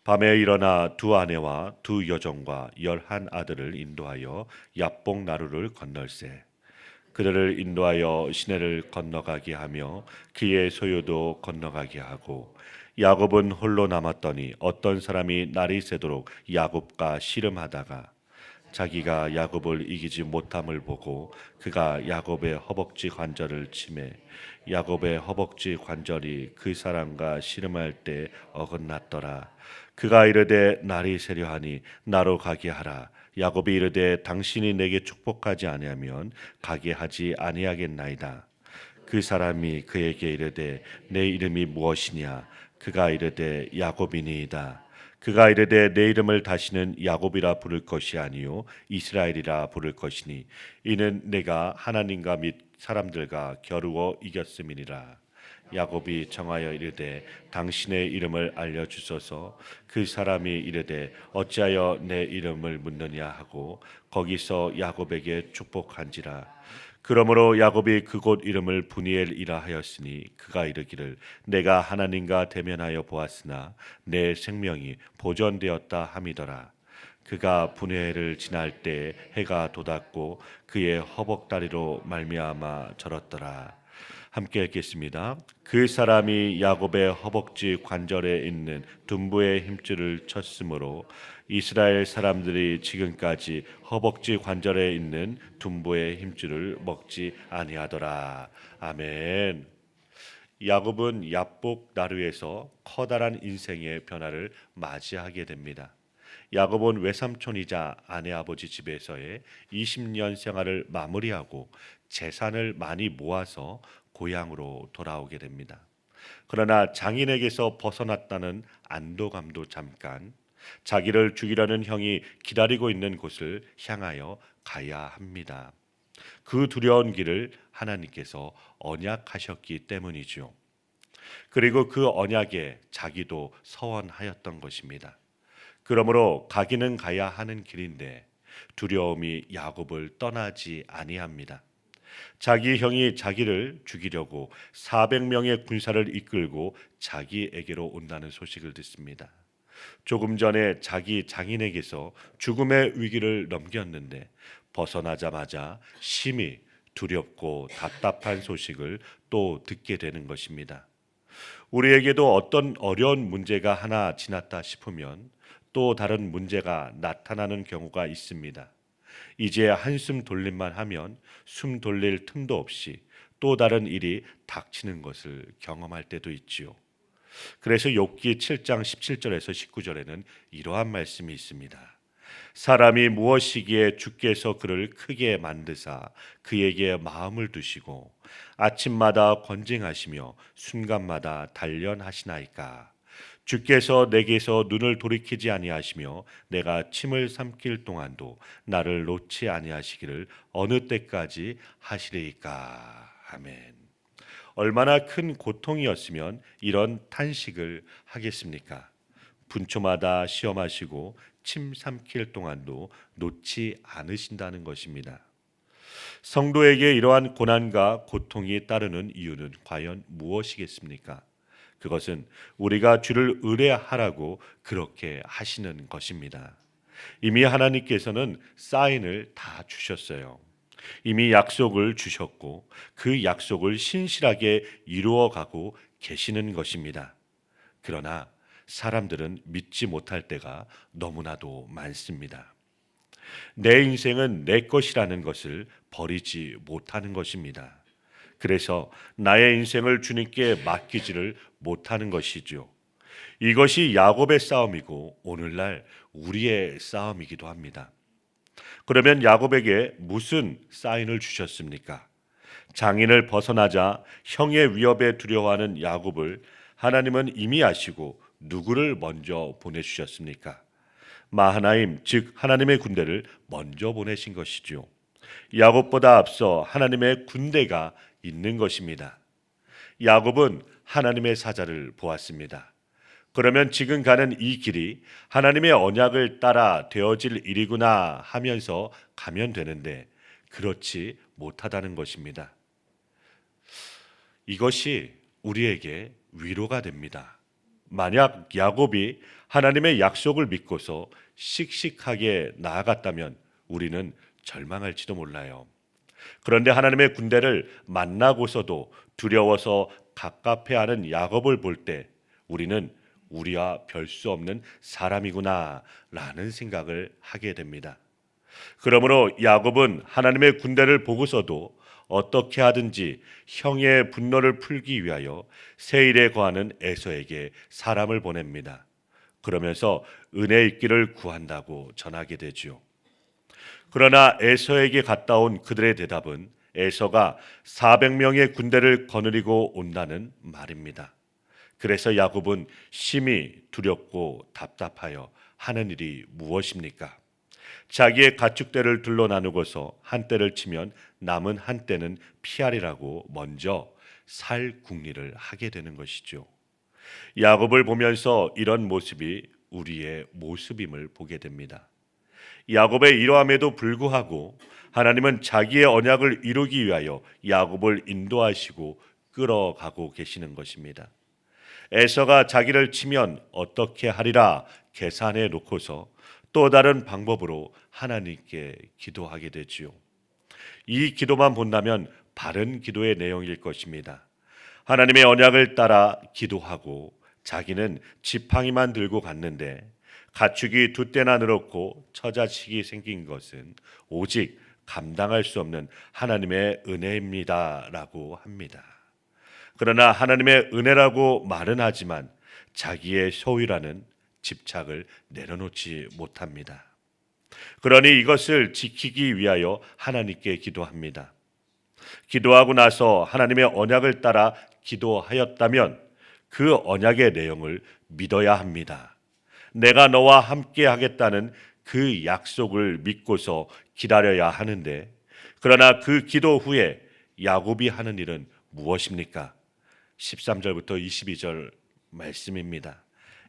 밤에 일어나 두 아내와 두 여종과 11 아들을 인도하여 야복 나루를 건널세. 그들을 인도하여 시내를 건너가게 하며 그의 소유도 건너가게 하고, 야곱은 홀로 남았더니 어떤 사람이 날이 새도록 야곱과 씨름하다가 자기가 야곱을 이기지 못함을 보고 그가 야곱의 허벅지 관절을 치매 야곱의 허벅지 관절이 그 사람과 씨름할 때 어긋났더라. 그가 이르되 날이 새려하니 나로 가게 하라. 야곱이 이르되 당신이 내게 축복하지 아니하면 가게 하지 아니하겠나이다. 그 사람이 그에게 이르되 내 이름이 무엇이냐? 그가 이르되 야곱이니이다. 그가 이르되 내 이름을 다시는 야곱이라 부를 것이 아니요 이스라엘이라 부를 것이니 이는 내가 하나님과 및 사람들과 겨루어 이겼음이니라. 야곱이 청하여 이르되 당신의 이름을 알려주소서. 그 사람이 이르되 어찌하여 내 이름을 묻느냐 하고 거기서 야곱에게 축복한지라. 그러므로 야곱이 그곳 이름을 브니엘이라 하였으니 그가 이르기를 내가 하나님과 대면하여 보았으나 내 생명이 보존되었다 함이더라. 그가 브니엘을 지날 때 해가 돋았고 그의 허벅다리로 말미암아 절었더라. 함께 읽겠습니다. 그 사람이 야곱의 허벅지 관절에 있는 둔부의 힘줄을 쳤으므로 이스라엘 사람들이 지금까지 허벅지 관절에 있는 둔부의 힘줄을 먹지 아니하더라. 아멘. 야곱은 야복 나루에서 커다란 인생의 변화를 맞이하게 됩니다. 야곱은 외삼촌이자 아내 아버지 집에서의 20년 생활을 마무리하고 재산을 많이 모아서 고향으로 돌아오게 됩니다. 그러나 장인에게서 벗어났다는 안도감도 잠깐, 자기를 죽이려는 형이 기다리고 있는 곳을 향하여 가야 합니다. 그 두려운 길을 하나님께서 언약하셨기 때문이죠. 그리고 그 언약에 자기도 서원하였던 것입니다. 그러므로 가기는 가야 하는 길인데 두려움이 야곱을 떠나지 아니합니다. 자기 형이 자기를 죽이려고 400명의 군사를 이끌고 자기에게로 온다는 소식을 듣습니다. 조금 전에 자기 장인에게서 죽음의 위기를 넘겼는데 벗어나자마자 심히 두렵고 답답한 소식을 또 듣게 되는 것입니다. 우리에게도 어떤 어려운 문제가 하나 지났다 싶으면 또 다른 문제가 나타나는 경우가 있습니다. 이제 한숨 돌림만 하면 숨 돌릴 틈도 없이 또 다른 일이 닥치는 것을 경험할 때도 있지요. 그래서 욥기 7장 17절에서 19절에는 이러한 말씀이 있습니다. 사람이 무엇이기에 주께서 그를 크게 만드사 그에게 마음을 두시고 아침마다 권징하시며 순간마다 단련하시나이까. 주께서 내게서 눈을 돌이키지 아니하시며 내가 침을 삼킬 동안도 나를 놓지 아니하시기를 어느 때까지 하시리이까. 아멘. 얼마나 큰 고통이었으면 이런 탄식을 하겠습니까? 분초마다 시험하시고 침 삼킬 동안도 놓지 않으신다는 것입니다. 성도에게 이러한 고난과 고통이 따르는 이유는 과연 무엇이겠습니까? 그것은 우리가 주를 의뢰하라고 그렇게 하시는 것입니다. 이미 하나님께서는 사인을 다 주셨어요. 이미 약속을 주셨고 그 약속을 신실하게 이루어가고 계시는 것입니다. 그러나 사람들은 믿지 못할 때가 너무나도 많습니다. 내 인생은 내 것이라는 것을 버리지 못하는 것입니다. 그래서 나의 인생을 주님께 맡기지를 못하는 것이죠. 이것이 야곱의 싸움이고 오늘날 우리의 싸움이기도 합니다. 그러면 야곱에게 무슨 사인을 주셨습니까? 장인을 벗어나자 형의 위협에 두려워하는 야곱을 하나님은 이미 아시고 누구를 먼저 보내주셨습니까? 마하나임 즉 하나님의 군대를 먼저 보내신 것이죠. 야곱보다 앞서 하나님의 군대가 있는 것입니다. 야곱은 하나님의 사자를 보았습니다. 그러면 지금 가는 이 길이 하나님의 언약을 따라 되어질 일이구나 하면서 가면 되는데 그렇지 못하다는 것입니다. 이것이 우리에게 위로가 됩니다. 만약 야곱이 하나님의 약속을 믿고서 씩씩하게 나아갔다면 우리는 절망할지도 몰라요. 그런데 하나님의 군대를 만나고서도 두려워서 갑갑해하는 야곱을 볼 때 우리는 우리와 별 수 없는 사람이구나라는 생각을 하게 됩니다. 그러므로 야곱은 하나님의 군대를 보고서도 어떻게 하든지 형의 분노를 풀기 위하여 세일에 거하는 에서에게 사람을 보냅니다. 그러면서 은혜 있기를 구한다고 전하게 되죠. 그러나 에서에게 갔다 온 그들의 대답은 에서가 400명의 군대를 거느리고 온다는 말입니다. 그래서 야곱은 심히 두렵고 답답하여 하는 일이 무엇입니까? 자기의 가축대를 둘러 나누고서 한 떼를 치면 남은 한 떼는 피하리라고 먼저 살 궁리를 하게 되는 것이죠. 야곱을 보면서 이런 모습이 우리의 모습임을 보게 됩니다. 야곱의 이러함에도 불구하고 하나님은 자기의 언약을 이루기 위하여 야곱을 인도하시고 끌어가고 계시는 것입니다. 에서가 자기를 치면 어떻게 하리라 계산해 놓고서 또 다른 방법으로 하나님께 기도하게 되지요. 이 기도만 본다면 바른 기도의 내용일 것입니다. 하나님의 언약을 따라 기도하고 자기는 지팡이만 들고 갔는데 가축이 두 떼나 늘었고 처자식이 생긴 것은 오직 감당할 수 없는 하나님의 은혜입니다라고 합니다. 그러나 하나님의 은혜라고 말은 하지만 자기의 소유라는 집착을 내려놓지 못합니다. 그러니 이것을 지키기 위하여 하나님께 기도합니다. 기도하고 나서 하나님의 언약을 따라 기도하였다면 그 언약의 내용을 믿어야 합니다. 내가 너와 함께 하겠다는 그 약속을 믿고서 기다려야 하는데, 그러나 그 기도 후에 야곱이 하는 일은 무엇입니까? 13절부터 22절 말씀입니다.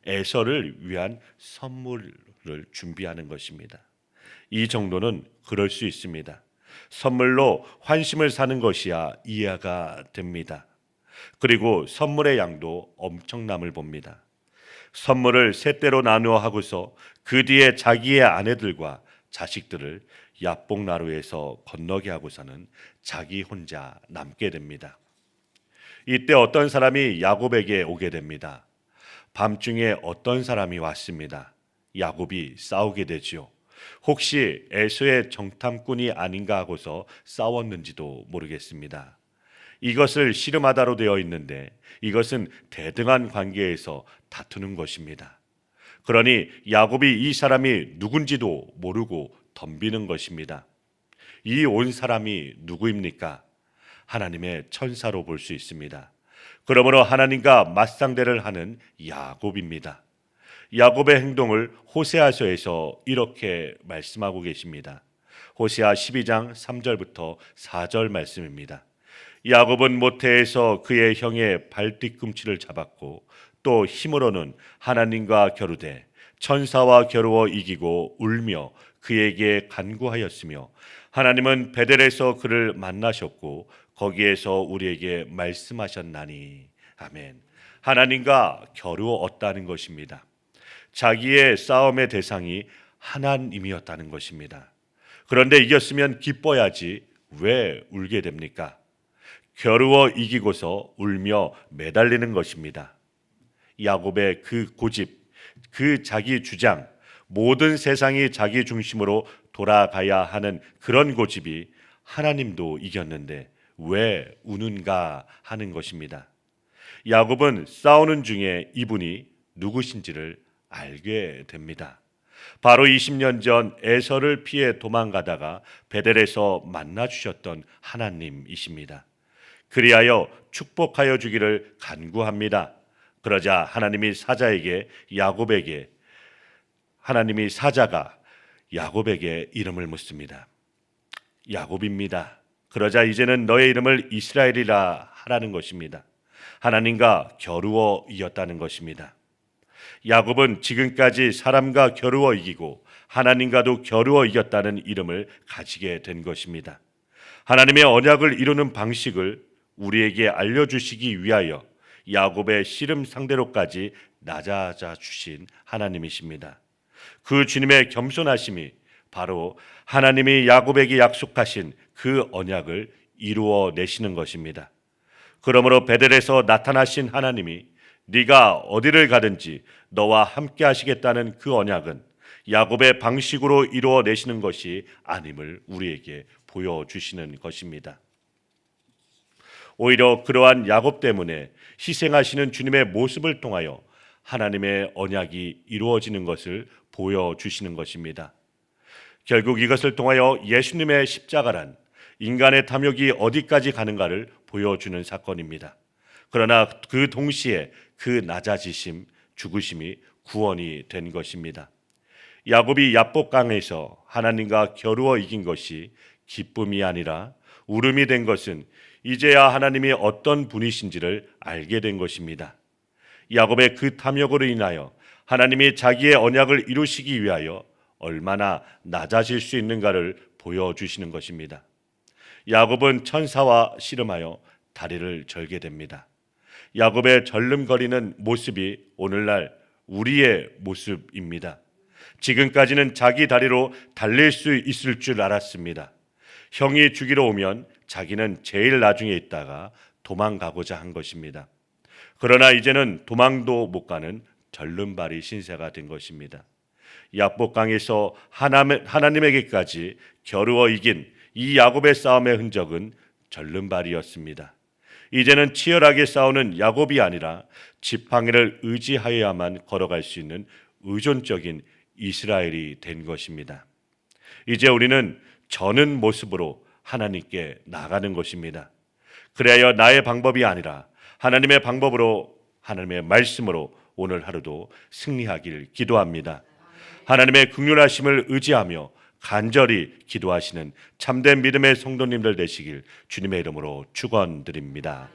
에서를 위한 선물을 준비하는 것입니다. 이 정도는 그럴 수 있습니다. 선물로 환심을 사는 것이야 이해가 됩니다. 그리고 선물의 양도 엄청남을 봅니다. 선물을 세 떼로 나누어 하고서 그 뒤에 자기의 아내들과 자식들을 야복나루에서 건너게 하고서는 자기 혼자 남게 됩니다. 이때 어떤 사람이 야곱에게 오게 됩니다. 밤중에 어떤 사람이 왔습니다. 야곱이 싸우게 되지요. 혹시 에서의 정탐꾼이 아닌가 하고서 싸웠는지도 모르겠습니다. 이것을 씨름하다로 되어 있는데 이것은 대등한 관계에서 다투는 것입니다. 그러니 야곱이 이 사람이 누군지도 모르고 덤비는 것입니다. 이 온 사람이 누구입니까? 하나님의 천사로 볼 수 있습니다. 그러므로 하나님과 맞상대를 하는 야곱입니다. 야곱의 행동을 호세아서에서 이렇게 말씀하고 계십니다. 호세아 12장 3절부터 4절 말씀입니다. 야곱은 모태에서 그의 형의 발뒤꿈치를 잡았고 또 힘으로는 하나님과 겨루되 천사와 겨루어 이기고 울며 그에게 간구하였으며 하나님은 베델에서 그를 만나셨고 거기에서 우리에게 말씀하셨나니. 아멘. 하나님과 겨루었다는 것입니다. 자기의 싸움의 대상이 하나님이었다는 것입니다. 그런데 이겼으면 기뻐야지 왜 울게 됩니까? 겨루어 이기고서 울며 매달리는 것입니다. 야곱의 그 고집, 그 자기 주장, 모든 세상이 자기 중심으로 돌아가야 하는 그런 고집이 하나님도 이겼는데 왜 우는가 하는 것입니다. 야곱은 싸우는 중에 이분이 누구신지를 알게 됩니다. 바로 20년 전 에서를 피해 도망가다가 베델에서 만나 주셨던 하나님이십니다. 그리하여 축복하여 주기를 간구합니다. 그러자 하나님이 사자가 야곱에게 이름을 묻습니다. 야곱입니다. 그러자 이제는 너의 이름을 이스라엘이라 하라는 것입니다. 하나님과 겨루어 이겼다는 것입니다. 야곱은 지금까지 사람과 겨루어 이기고 하나님과도 겨루어 이겼다는 이름을 가지게 된 것입니다. 하나님의 언약을 이루는 방식을 우리에게 알려주시기 위하여 야곱의 씨름 상대로까지 낮아져 주신 하나님이십니다. 그 주님의 겸손하심이 바로 하나님이 야곱에게 약속하신 그 언약을 이루어 내시는 것입니다. 그러므로 베델에서 나타나신 하나님이 네가 어디를 가든지 너와 함께 하시겠다는 그 언약은 야곱의 방식으로 이루어 내시는 것이 아님을 우리에게 보여주시는 것입니다. 오히려 그러한 야곱 때문에 희생하시는 주님의 모습을 통하여 하나님의 언약이 이루어지는 것을 보여주시는 것입니다. 결국 이것을 통하여 예수님의 십자가란 인간의 탐욕이 어디까지 가는가를 보여주는 사건입니다. 그러나 그 동시에 그 낮아지심, 죽으심이 구원이 된 것입니다. 야곱이 야복강에서 하나님과 겨루어 이긴 것이 기쁨이 아니라 울음이 된 것은 이제야 하나님이 어떤 분이신지를 알게 된 것입니다. 야곱의 그 탐욕으로 인하여 하나님이 자기의 언약을 이루시기 위하여 얼마나 낮아질 수 있는가를 보여주시는 것입니다. 야곱은 천사와 씨름하여 다리를 절게 됩니다. 야곱의 절름거리는 모습이 오늘날 우리의 모습입니다. 지금까지는 자기 다리로 달릴 수 있을 줄 알았습니다. 형이 죽이러 오면 자기는 제일 나중에 있다가 도망가고자 한 것입니다. 그러나 이제는 도망도 못 가는 절름발이 신세가 된 것입니다. 야복강에서 하나님에게까지 겨루어 이긴 이 야곱의 싸움의 흔적은 절름발이었습니다. 이제는 치열하게 싸우는 야곱이 아니라 지팡이를 의지하여야만 걸어갈 수 있는 의존적인 이스라엘이 된 것입니다. 이제 우리는 저는 모습으로 하나님께 나가는 것입니다. 그래야 나의 방법이 아니라 하나님의 방법으로, 하나님의 말씀으로 오늘 하루도 승리하길 기도합니다. 하나님의 긍휼하심을 의지하며 간절히 기도하시는 참된 믿음의 성도님들 되시길 주님의 이름으로 축원드립니다.